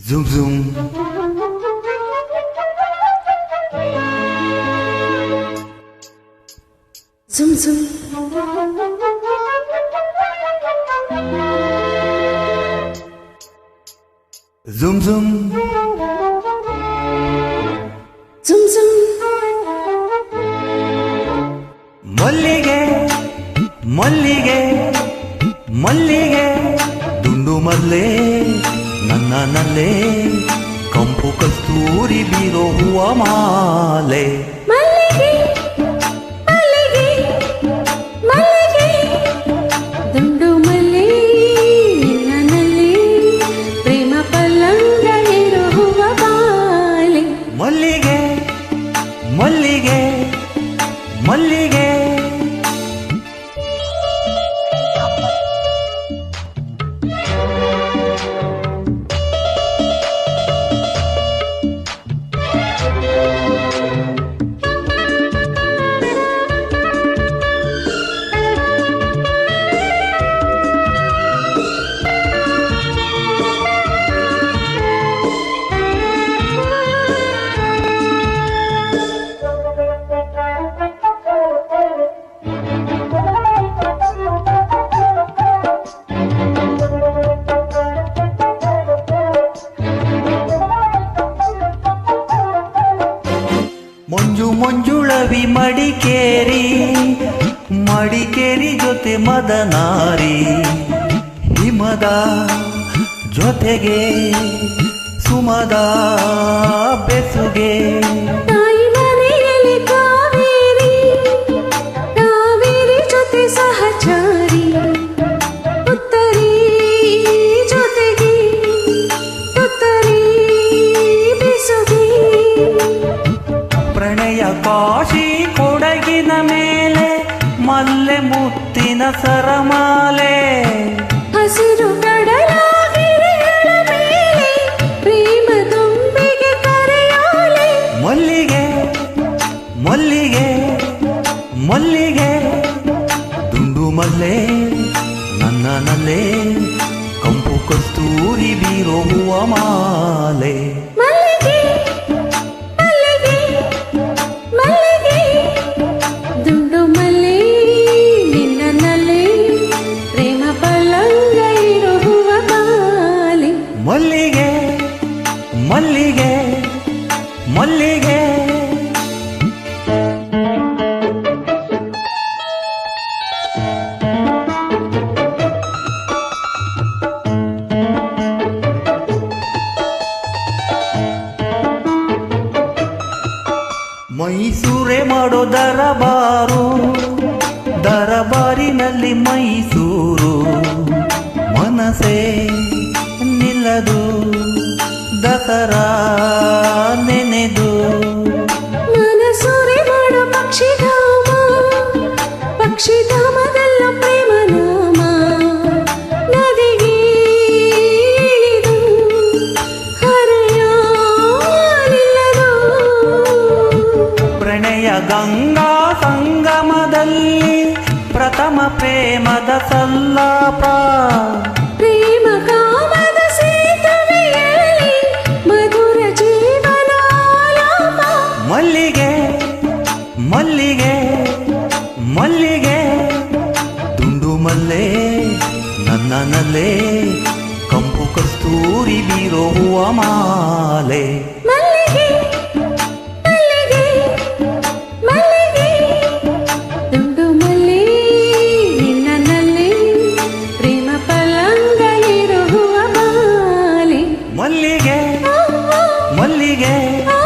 Zoom zoom. Zoom zoom. Zoom zoom. Zoom zoom. ಮಲ್ಲಿಗೆ ಮಲ್ಲಿಗೆ ಮಲ್ಲಿಗೆ ದುಂಡು ಮಲ್ಲೆ ನನ್ನನಲ್ಲೇ ಕಂಪು ಕಸ್ತೂರಿ ಬೀರೋ ಹೂವ ಮಾಲೆ ಮಲ್ಲಿಗೆ ಮಲ್ಲಿಗೆ ಮಲ್ಲಿಗೆ ದುಂಡು ಮಲ್ಲೆ ನಿನ್ನನಲ್ಲಿ ಪ್ರೇಮ ಪಲ್ಲಂಗ ಇರುವ ಬಾಲೆ ಮಲ್ಲಿಗೆ ಮಲ್ಲಿಗೆ ಮಲ್ಲಿಗೆ ಮಂಜು ಮಂಜುಳವಿ ಮಡಿಕೇರಿ ಮಡಿಕೇರಿ ಜೊತೆ ಮದನಾರಿ ಹಿಮದ ಜೊತೆಗೆ ಸುಮದ ಬೆಸುಗೆ ತಾಯಿ ಮನೆಯಲ್ಲಿ ಕಾವೇರಿ ಕಾವೇರಿ ಜೊತೆ ಸಹಚಾರಿ ಉತ್ತರಿ ಜೊತೆಗೆ ಉತ್ತರಿ ಬೆಸುಗೆ ಪ್ರಣಯ ಕಾಶಿ ಕೊಡಗಿನ ಮೇಲೆ ಮಲ್ಲೆ ಮುತ್ತಿನ ಸರಮಾಲೆ ಹಸಿರು ಕಡಲಾಗಿರಿಗಳ ಮೇಲೆ ಪ್ರೇಮ ತುಂಬಿಗೆ ಕರೆಯೋಲೆ ಮಲ್ಲಿಗೆ ಮಲ್ಲಿಗೆ ಮಲ್ಲಿಗೆ ದುಂಡು ಮಲ್ಲೆ ನನ್ನನಲ್ಲೇ ಕಂಪು ಕಸ್ತೂರಿ ಬೀರೋ ಹೂವ ಮಾಲೆ ಮಲ್ಲಿಗೆ ಮಲ್ಲಿಗೆ ಮಲ್ಲಿಗೆ ದುಂಡು ಮಲ್ಲೆ ನಿನ್ನನಲ್ಲಿ ಪ್ರೇಮ ಪಲ್ಲಂಗ ಇರುವ ಬಾಲೆ ಮಲ್ಲಿಗೆ ಮಲ್ಲಿಗೆ ಮಲ್ಲಿಗೆ ಮೈಸೂರೇ ಮಾಡೋ ದರಬಾರು ದರಬಾರಿನಲ್ಲಿ ಮೈಸೂರು ಮನಸೇ ನಿಲ್ಲದು ದಸರಾ ನೆನೆದು ಮನಸೂರೆ ಮಾಡೋ ಪಕ್ಷಿಧಾಮ ಪಕ್ಷಿಧಾಮದಲ್ಲ ಪ್ರೇಮ ನಾಮ ನದಿಗೆ ಇಳಿದು ಹರೆಯ ನಿಲ್ಲದು ಪ್ರಣಯ ಗಂಗಾ ಸಂಗಮದಲ್ಲಿ ಪ್ರಥಮ ಪ್ರೇಮದ ಸಲ್ಲಾಪ ಪ್ರೇಮ ಕಾಮದ ಸೇತುವೆಯಲ್ಲಿ ಮಧುರ ಜೀವನಾಲಾಪ ಮಲ್ಲಿಗೆ ಮಲ್ಲಿಗೆ ಮಲ್ಲಿಗೆ ದುಂಡು ಮಲ್ಲೆ ನನ್ನನಲ್ಲೇ ಕಂಪು ಕಸ್ತೂರಿ ಬೀರೋ ಹೂವ ಮಾಲೆ ಮಲ್ಲಿಗೆ ಮಲ್ಲಿಗೆ ಮಲ್ಲಿಗೆ ದುಂಡು ಮಲ್ಲೆ ನಿನ್ನನಲ್ಲಿ ಪ್ರೇಮ ಪಲ್ಲಂಗ ಇರುವ ಬಾಲೆ ಮಲ್ಲಿಗೆ ಮಲ್ಲಿಗೆ ಆ